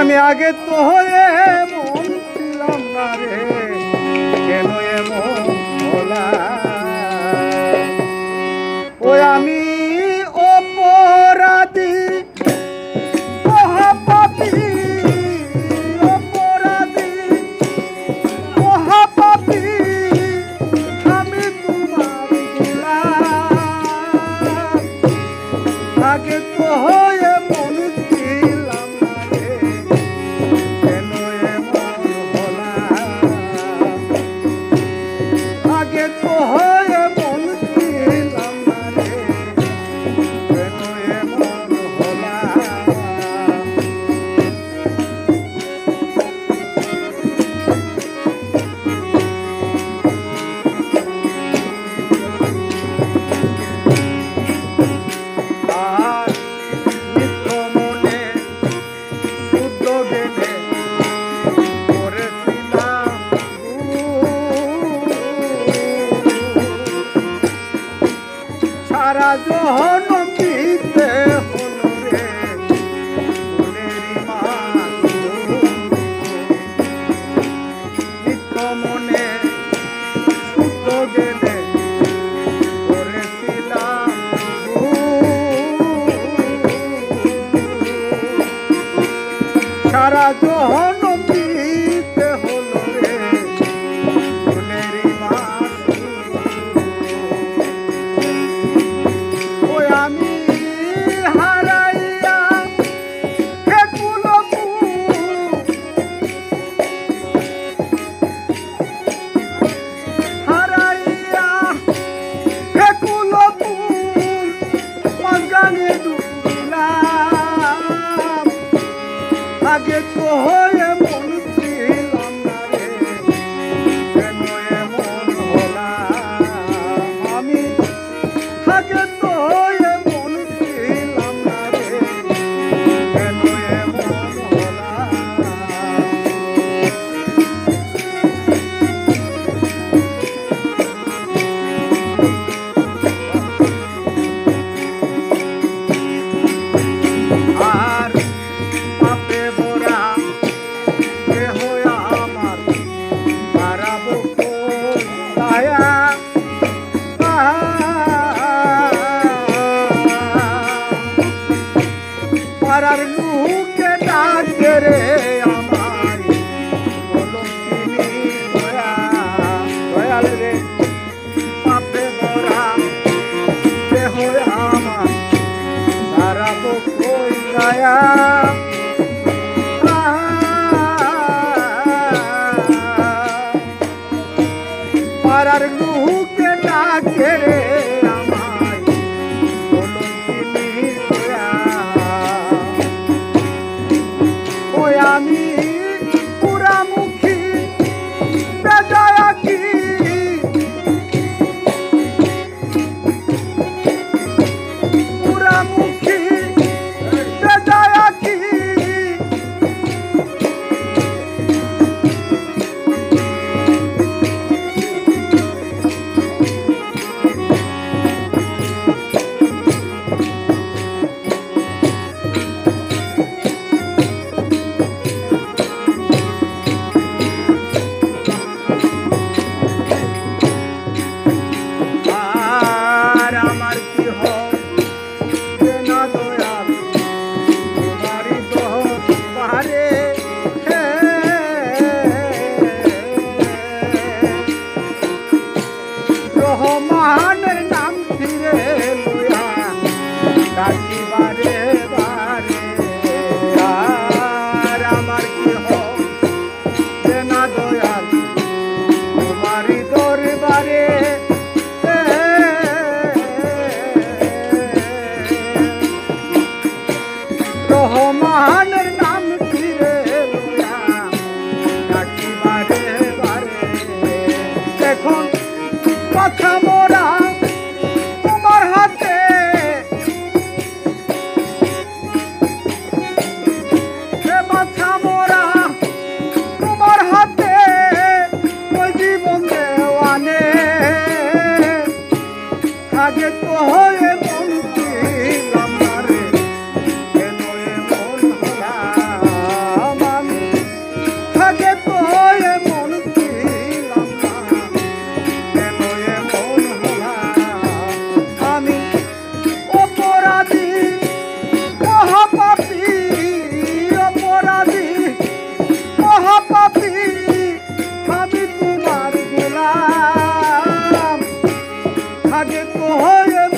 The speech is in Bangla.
আমি আগে তো হয়ে মন ছিলাম না রে, কেন এমন হলাম? ওই আমি অপরাধী মহাপাপী, অপরাধী মহাপাপী, আমি তোমার গোলাম। আগে তো হয়ে মন ছিলাম না রে, কেন এমন হলাম? আগে তো হয়ে মন ছিলাম না রে, কেন এমন হলাম? আর নিত্য মনে শুদ্ধ গেলে করেছিলাম সারা জহন দিতে হলো রে, ফুলেরই মাধুর্য। নিত্য মনে শুদ্ধ গেলে করেছিলাম সারা জহন দিতে হলো রে, ফুলেরই মাধুর্য। ওই আমি হারাইয়া ফেকুল হারাইয়া ফেকুল মাঝগানে ডুবলাম। আগে তো হয়ে মন ছিলাম না রে, কেন এমন হলাম? আমি আগে তো হয়ে মন ছিলাম না রে, কেন এমন হলাম? আর পাপে ভরা দেহ আমার, বাড়াবো কোন দয়া? পাড়ার লোকে ডাকে রে আমায় কলঙ্কিনী দয়া, দয়াল রে। পাপে ভরা দেহ আমার, বাড়াবো কোন দয়া? পাড়ার লোকে ডাকে রে আমায় কলঙ্কিনী দয়া। ওই আমি পুরামুখী বেদয়াকি, পুরামুখী বেদয়াকি, আর আমার কি হবে না দয়াল, তোমারই দরবারে। রহমানের নাম ফিরে লইয়া ডাকি বারে বারে। আর আমার কি হবে না দয়াল, তোমারই দরবারে। রহমানের নাম ফিরে লইয়া ডাকি বারে বারে। এখন কথা মোরা তোমার হাতে, মাথা মোরা তোমার হাতে, ওই জীবন দেওয়ানে। আগে তো হয়ে মন ছিলাম না রে, কেন এমন হলাম? এমন